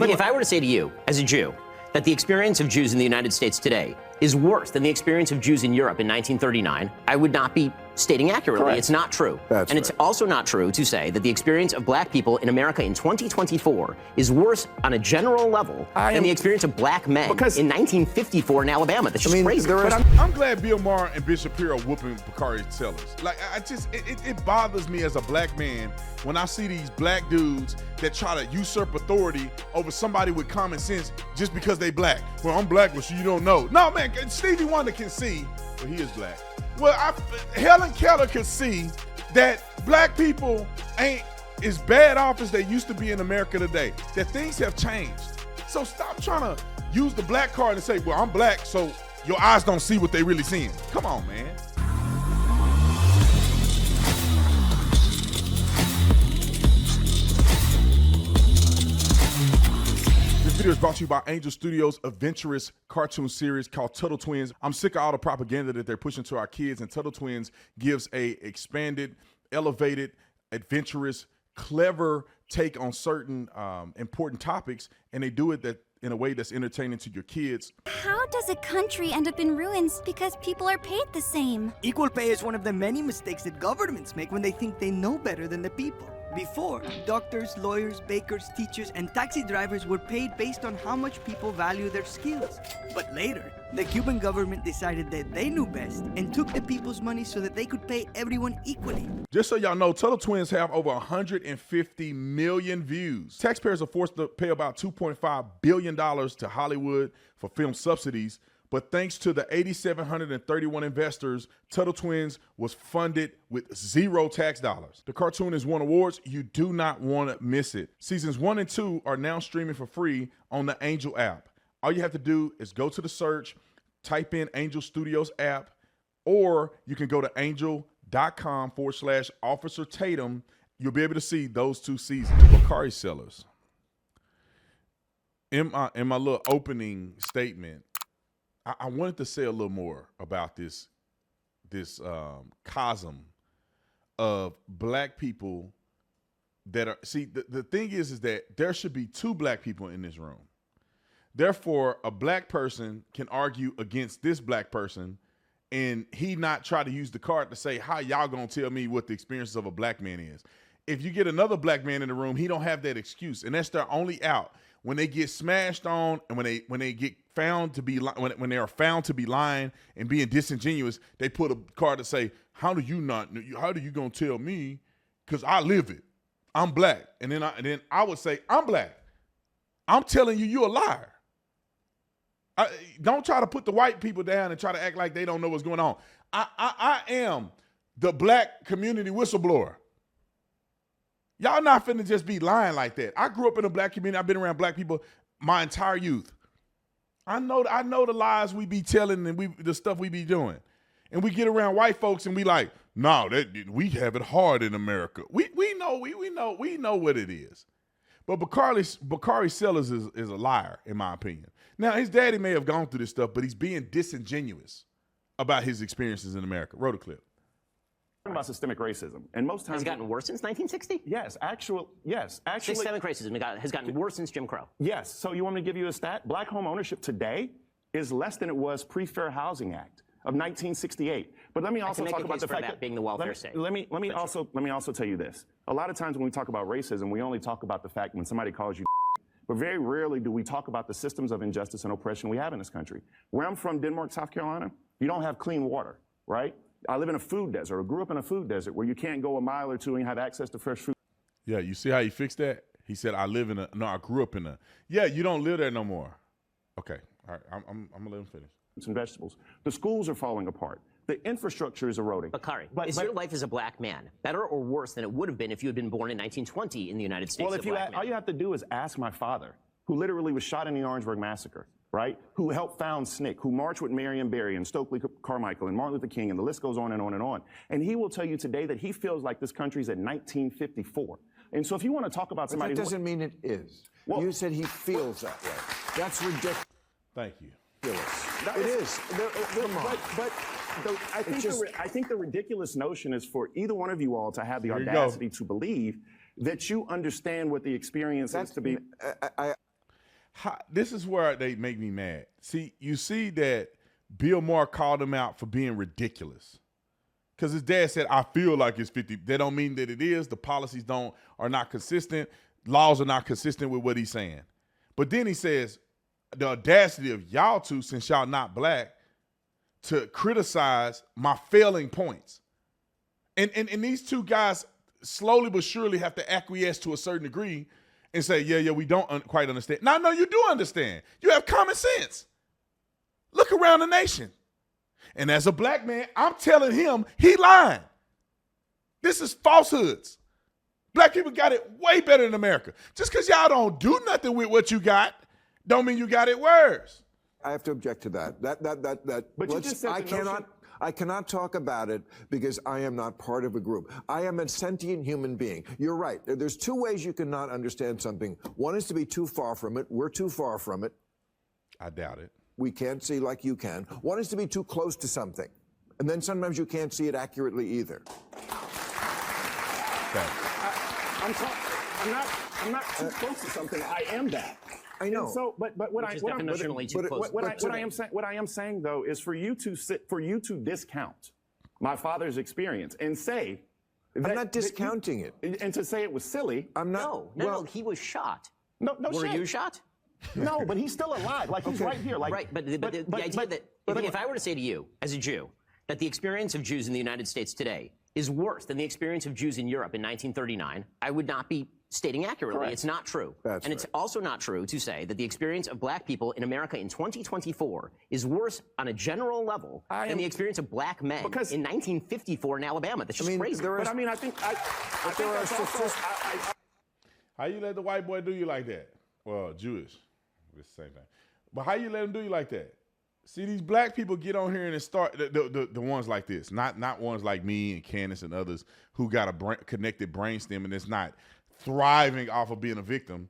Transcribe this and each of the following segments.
Look, if I were to say to you, as a Jew, that the experience of Jews in the United States today is worse than the experience of Jews in Europe in 1939, I would not be stating accurately. Correct. It's not true. That's and it's also not true to say that the experience of black people in America in 2024 is worse on a general level than the experience of black men in 1954 in Alabama. That's just crazy. But I'm glad Bill Maher and Bishop Shapiro whooping Bakari Sellers. Like, it bothers me as a black man when I see these black dudes that try to usurp authority over somebody with common sense just because they black. Well, I'm black, so you don't know. No, man, Stevie Wonder can see, well, he is black. Well, Helen Keller could see that black people ain't as bad off as they used to be in America today, that things have changed. So stop trying to use the black card and say, well, I'm black, so your eyes don't see what they really seeing. Come on, man. This video is brought to you by Angel Studios' adventurous cartoon series called Tuttle Twins. I'm sick of all the propaganda that they're pushing to our kids, and Tuttle Twins gives a expanded, elevated, adventurous, clever take on certain important topics, and they do it in a way that's entertaining to your kids. How does a country end up in ruins because people are paid the same? Equal pay is one of the many mistakes that governments make when they think they know better than the people. Before, doctors, lawyers, bakers, teachers, and taxi drivers were paid based on how much people value their skills. But later, the Cuban government decided that they knew best and took the people's money so that they could pay everyone equally. Just so y'all know, Tuttle Twins have over 150 million views. Taxpayers are forced to pay about $2.5 billion to Hollywood for film subsidies, but thanks to the 8,731 investors, Tuttle Twins was funded with zero tax dollars. The cartoon has won awards. You do not want to miss it. Seasons 1 and 2 are now streaming for free on the Angel app. All you have to do is go to the search, type in Angel Studios app, or you can go to angel.com/Officer Tatum. You'll be able to see those 2 seasons. Bakari Sellers. In my little opening statement, I wanted to say a little more about this chasm of black people that are, see, the thing is that there should be 2 black people in this room. Therefore, a black person can argue against this black person and he not try to use the card to say, how y'all gonna tell me what the experience of a black man is? If you get another black man in the room, he don't have that excuse, and that's their only out. When they get smashed on, and when they get found to be when they are found to be lying and being disingenuous, they put a card to say, how do you gonna tell me? Because I live it. I'm black, and then I would say, I'm black. I'm telling you, you're a liar. Don't try to put the white people down and try to act like they don't know what's going on. I am the black community whistleblower. Y'all not finna just be lying like that. I grew up in a black community. I've been around black people my entire youth. I know the lies we be telling and the stuff we be doing. And we get around white folks and we like, no, we have it hard in America. We know what it is. But Bakari Sellers is a liar, in my opinion. Now, his daddy may have gone through this stuff, but he's being disingenuous about his experiences in America. Wrote a clip. About systemic racism, and most times has it gotten worse since 1960? Yes, actually. Systemic racism has gotten worse since Jim Crow. Yes. So you want me to give you a stat? Black home ownership today is less than it was pre-Fair Housing Act of 1968. But let me also talk about the fact that being the welfare state. Let me also tell you this. A lot of times when we talk about racism, we only talk about the fact when somebody calls you. But very rarely do we talk about the systems of injustice and oppression we have in this country. Where I'm from, Denmark, South Carolina, you don't have clean water, right? I live in a food desert, or grew up in a food desert, where you can't go a mile or two and have access to fresh food. Yeah, you see how he fixed that? He said, I grew up in a, yeah, you don't live there no more. Okay, all right, I'm gonna let him finish. And vegetables. The schools are falling apart. The infrastructure is eroding. Bakari, is your life as a black man better or worse than it would have been if you had been born in 1920 in the United States? Well, all you have to do is ask my father, who literally was shot in the Orangeburg Massacre, right? Who helped found SNCC, who marched with Marion Barry and Stokely Carmichael and Martin Luther King, and the list goes on and on and on. And he will tell you today that he feels like this country's at 1954. And so if you want to talk about somebody— But that doesn't mean it is. Well, you said he feels that way. That's ridiculous. Thank you. It is. Come on. But I think the ridiculous notion is for either one of you all to have the audacity to believe that you understand what the experience is to be. this is where they make me mad. See, you see that Bill Maher called him out for being ridiculous. Because his dad said, I feel like it's 50. That don't mean that it is. The policies are not consistent. Laws are not consistent with what he's saying. But then he says, the audacity of y'all two, since y'all not black, to criticize my failing points. And these two guys slowly but surely have to acquiesce to a certain degree and say, yeah, we don't quite understand. Now, no, you do understand. You have common sense. Look around the nation. And as a black man, I'm telling him he lying. This is falsehoods. Black people got it way better than America. Just because y'all don't do nothing with what you got, don't mean you got it worse. I have to object to that. But you just said I cannot talk about it because I am not part of a group. I am a sentient human being. You're right. There's two ways you cannot understand something. One is to be too far from it. We're too far from it. I doubt it. We can't see like you can. One is to be too close to something. And then sometimes you can't see it accurately either. Okay. I'm not too close to something. I am that. I know. And so, but what I am saying though is for you to discount my father's experience and say that, I'm not discounting it. And to say it was silly. I'm not. No, he was shot. No, Were you shot? No, but he's still alive. Like he's right here. Like right, but the idea that if I were to say to you as a Jew that the experience of Jews in the United States today is worse than the experience of Jews in Europe in 1939, I would not be stating accurately. Correct. It's not true. That's It's also not true to say that the experience of black people in America in 2024 is worse on a general level than the experience of black men in 1954 in Alabama. That's just crazy. But I mean, I think that's also, How you let the white boy do you like that? Well, Jewish. It's the same thing. But how you let them do you like that? See, these black people get on here and start the ones like this, not ones like me and Candace and others who got a connected brainstem and it's not thriving off of being a victim.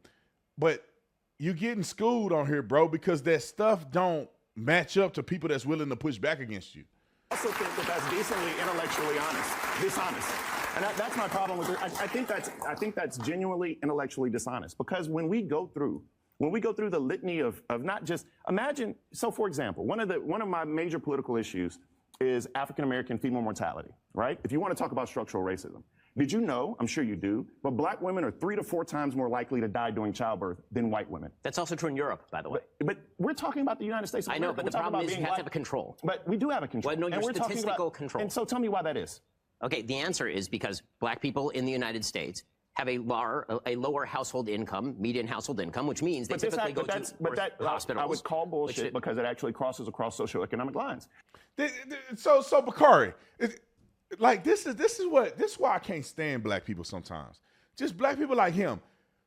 But you getting schooled on here, bro, because that stuff don't match up to people that's willing to push back against you. I also think that that's decently intellectually dishonest. And that's my problem with it. I think that's genuinely intellectually dishonest because when we go through the litany of not just imagine. So, for example, one of my major political issues is African American female mortality. Right? If you want to talk about structural racism, did you know? I'm sure you do. But black women are 3 to 4 times more likely to die during childbirth than white women. That's also true in Europe, by the way. But we're talking about the United States of America. I know, but the problem is you have to have a control. But we do have a control. Well, no, your statistical control. And so, tell me why that is. Okay, the answer is because black people in the United States have a lower household income, median household income, which means they typically go to hospitals. I would call bullshit because it actually crosses across socioeconomic lines. So Bakari, this is why I can't stand black people sometimes. Just black people like him.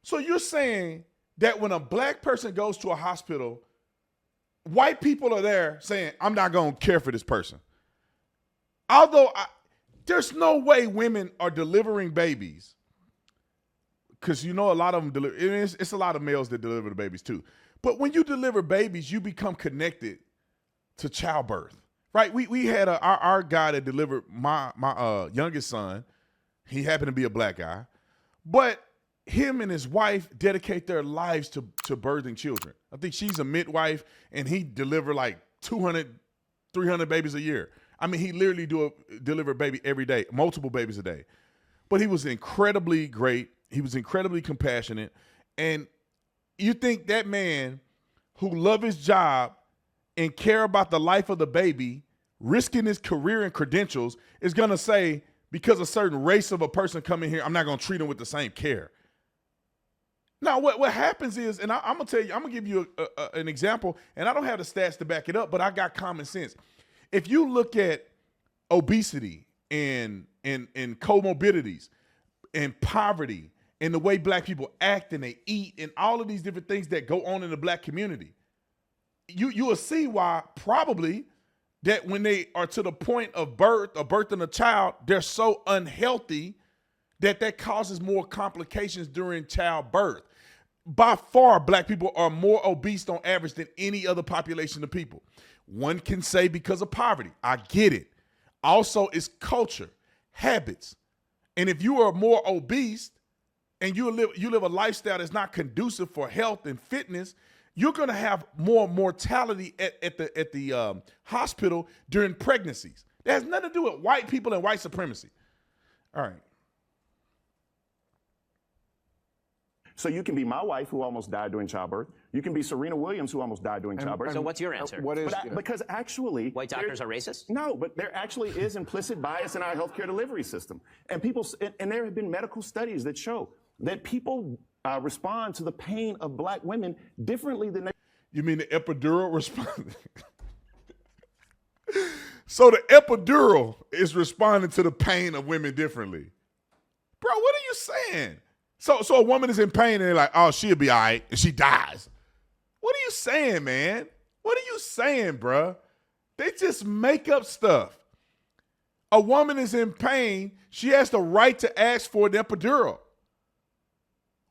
So you're saying that when a black person goes to a hospital, white people are there saying, I'm not going to care for this person. Although there's no way women are delivering babies, because a lot of them deliver. It's a lot of males that deliver the babies too. But when you deliver babies, you become connected to childbirth, right? We had our guy that delivered my youngest son. He happened to be a black guy, but him and his wife dedicate their lives to birthing children. I think she's a midwife, and he delivered like 200, 300 babies a year. I mean, he literally deliver a baby every day, multiple babies a day. But he was incredibly great. He was incredibly compassionate. And you think that man who loved his job and care about the life of the baby, risking his career and credentials, is going to say, because a certain race of a person coming here, I'm not going to treat him with the same care. Now, what happens is, and I'm going to tell you, I'm going to give you an example, and I don't have the stats to back it up, but I got common sense. If you look at obesity and comorbidities and poverty and the way black people act and they eat and all of these different things that go on in the black community, you will see why probably that when they are to the point of birth or birthing a child, they're so unhealthy that causes more complications during childbirth. By far, black people are more obese on average than any other population of people. One can say because of poverty. I get it. Also, it's culture, habits. And if you are more obese and you live a lifestyle that's not conducive for health and fitness, you're going to have more mortality at the hospital during pregnancies. That has nothing to do with white people and white supremacy. All right. So you can be my wife, who almost died during childbirth. You can be Serena Williams, who almost died during childbirth. So what's your answer? Because actually, white doctors are racist? No, but there actually is implicit bias in our healthcare delivery system, and there have been medical studies that show that people respond to the pain of black women differently than they. You mean the epidural response? So the epidural is responding to the pain of women differently. Bro, what are you saying? So a woman is in pain and they're like, oh, she'll be all right, and she dies. What are you saying, man? What are you saying, bro? They just make up stuff. A woman is in pain, she has the right to ask for an epidural.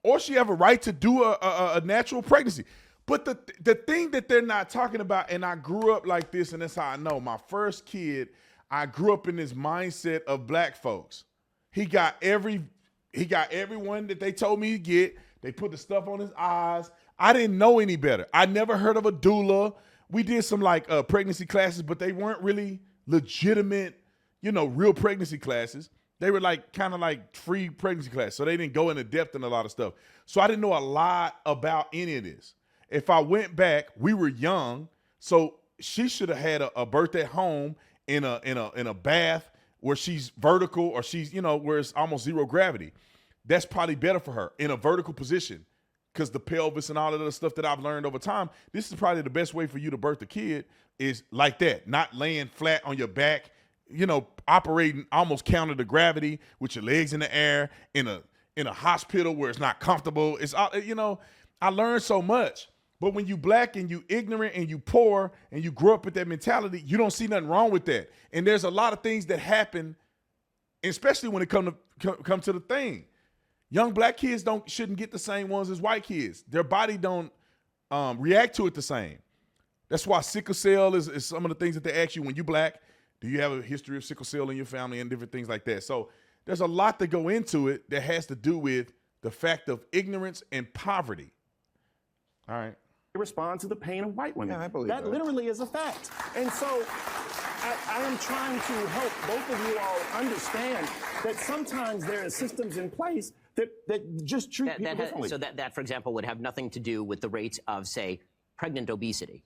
Or she have a right to do a natural pregnancy. But the thing that they're not talking about, and I grew up like this, and that's how I know. My first kid, I grew up in this mindset of black folks. He got everyone that they told me to get. They put the stuff on his eyes. I didn't know any better. I never heard of a doula. We did some pregnancy classes, but they weren't really legitimate, real pregnancy classes. They were kind of free pregnancy classes. So they didn't go into depth in a lot of stuff. So I didn't know a lot about any of this. If I went back, we were young, so she should have had a birth at home in a bath where she's vertical, or she's where it's almost zero gravity. That's probably better for her in a vertical position, because the pelvis and all of the stuff that I've learned over time. This is probably the best way for you to birth a kid, is like that, not laying flat on your back, operating almost counter to gravity with your legs in the air in a hospital where it's not comfortable. It's I learned so much. But when you black and you ignorant and you poor and you grow up with that mentality, you don't see nothing wrong with that. And there's a lot of things that happen, especially when it come to the thing. Young black kids shouldn't get the same ones as white kids. Their body don't react to it the same. That's why sickle cell is some of the things that they ask you when you black. Do you have a history of sickle cell in your family and different things like that? So there's a lot that go into it that has to do with the fact of ignorance and poverty. All right. Respond to the pain of white women. Yeah, I believe that literally is a fact. And so I am trying to help both of you all understand that sometimes there are systems in place that just treat people differently. So that, for example, would have nothing to do with the rates of, say, pregnant obesity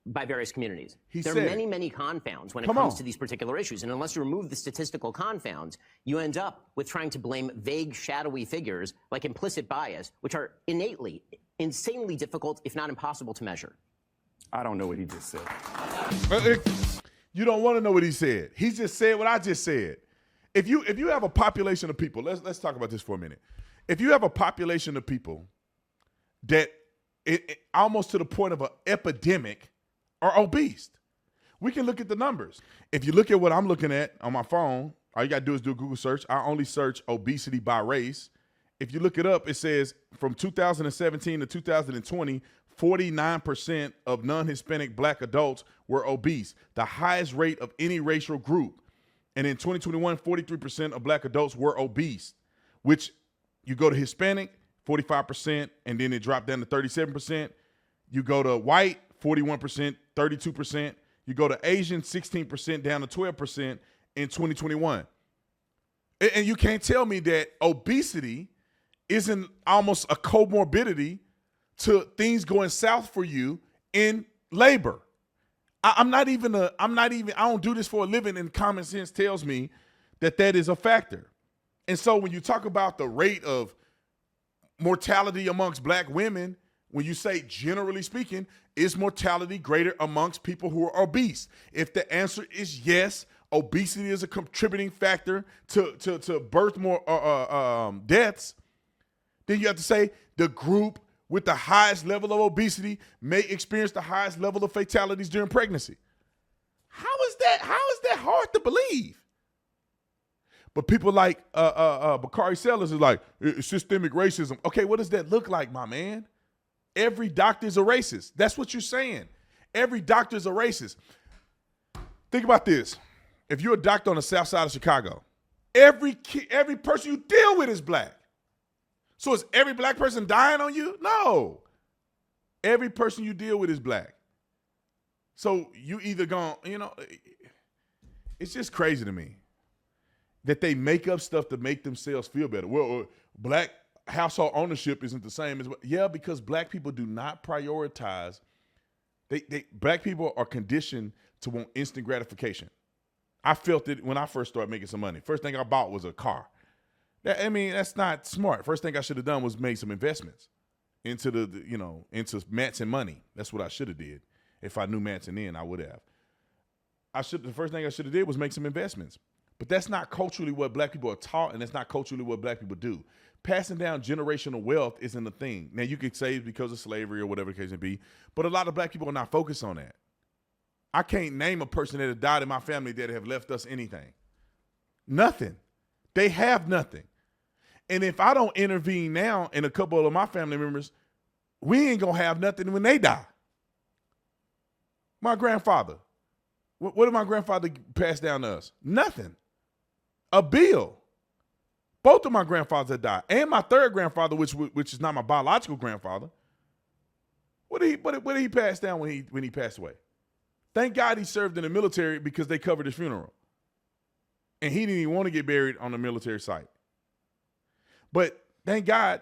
by various communities. There are many, many confounds when it comes to these particular issues. And unless you remove the statistical confounds, you end up with trying to blame vague, shadowy figures like implicit bias, which are innately insanely difficult, if not impossible, to measure. I don't know what he just said. You don't want to know what he said. He just said what I just said. If you have a population of people, let's talk about this for a minute. If you have a population of people that almost to the point of an epidemic are obese, we can look at the numbers. If you look at what I'm looking at on my phone, all you got to do is do a Google search. I only search obesity by race. If you look it up, it says from 2017 to 2020, 49% of non-Hispanic black adults were obese, the highest rate of any racial group. And in 2021, 43% of black adults were obese, which you go to Hispanic, 45%, and then it dropped down to 37%. You go to white, 41%, 32%. You go to Asian, 16%, down to 12% in 2021. And you can't tell me that obesity isn't almost a comorbidity to things going south for you in labor. I don't do this for a living, and common sense tells me that is a factor. And so when you talk about the rate of mortality amongst black women, when you say generally speaking, is mortality greater amongst people who are obese? If the answer is yes, obesity is a contributing factor to birth more deaths, then you have to say the group with the highest level of obesity may experience the highest level of fatalities during pregnancy. How is that hard to believe? But people like Bakari Sellers is like, it's systemic racism. Okay, what does that look like, my man? Every doctor is a racist. That's what you're saying. Every doctor is a racist. Think about this. If you're a doctor on the south side of Chicago, every person you deal with is black. So is every black person dying on you? No. Every person you deal with is black. So you either it's just crazy to me that they make up stuff to make themselves feel better. Well, black household ownership isn't the same as, yeah, because black people do not prioritize. Black people are conditioned to want instant gratification. I felt it when I first started making some money. First thing I bought was a car. That's not smart. First thing I should have done was made some investments into into Manson money. That's what I should have did. If I knew Manson then, I would have. The first thing I should have did was make some investments. But that's not culturally what black people are taught, and that's not culturally what black people do. Passing down generational wealth isn't a thing. Now, you could say it's because of slavery or whatever the case may be, but a lot of black people are not focused on that. I can't name a person that has died in my family that have left us anything. Nothing. They have nothing. And if I don't intervene now in a couple of my family members, we ain't going to have nothing when they die. My grandfather. What did my grandfather pass down to us? Nothing. A bill. Both of my grandfathers had died. And my third grandfather, which is not my biological grandfather. What did he pass down when he passed away? Thank God he served in the military because they covered his funeral. And he didn't even want to get buried on a military site. But thank God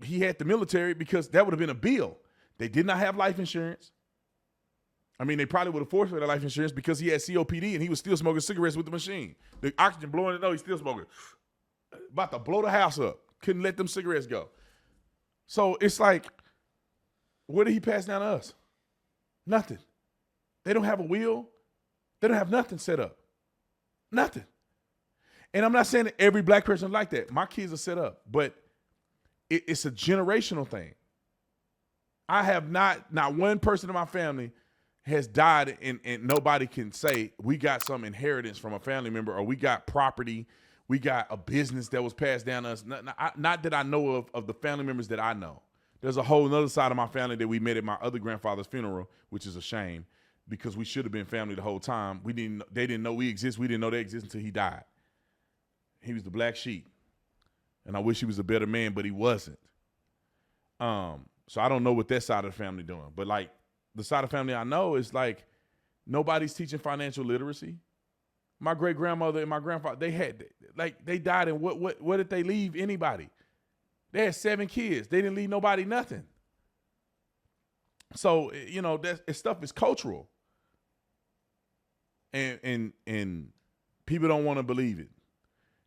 he had the military because that would have been a bill. They did not have life insurance. They probably would have forfeited life insurance because he had COPD and he was still smoking cigarettes with the machine. The oxygen blowing it, no, he's still smoking. About to blow the house up. Couldn't let them cigarettes go. So it's like, what did he pass down to us? Nothing. They don't have a will. They don't have nothing set up. Nothing. And I'm not saying that every black person like that. My kids are set up, but it's a generational thing. I have not one person in my family has died and nobody can say we got some inheritance from a family member or we got property, we got a business that was passed down to us. Not that I know of the family members that I know. There's a whole other side of my family that we met at my other grandfather's funeral, which is a shame because we should have been family the whole time. They didn't know we exist. We didn't know they exist until he died. He was the black sheep. And I wish he was a better man, but he wasn't. So I don't know what that side of the family doing. But like the side of the family I know is like nobody's teaching financial literacy. My great grandmother and my grandfather, they died, and what did they leave anybody? They had 7 kids. They didn't leave nobody nothing. So, that stuff is cultural. And people don't want to believe it.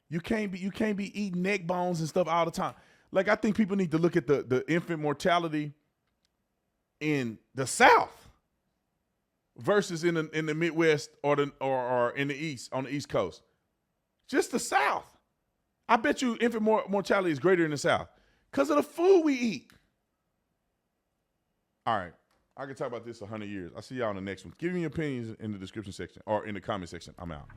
You can't be eating neck bones and stuff all the time. Like, I think people need to look at the infant mortality in the South versus in the Midwest or in the East, on the East Coast. Just the South. I bet you infant mortality is greater in the South because of the food we eat. All right. I can talk about this 100 years. I'll see y'all in the next one. Give me your opinions in the description section or in the comment section. I'm out.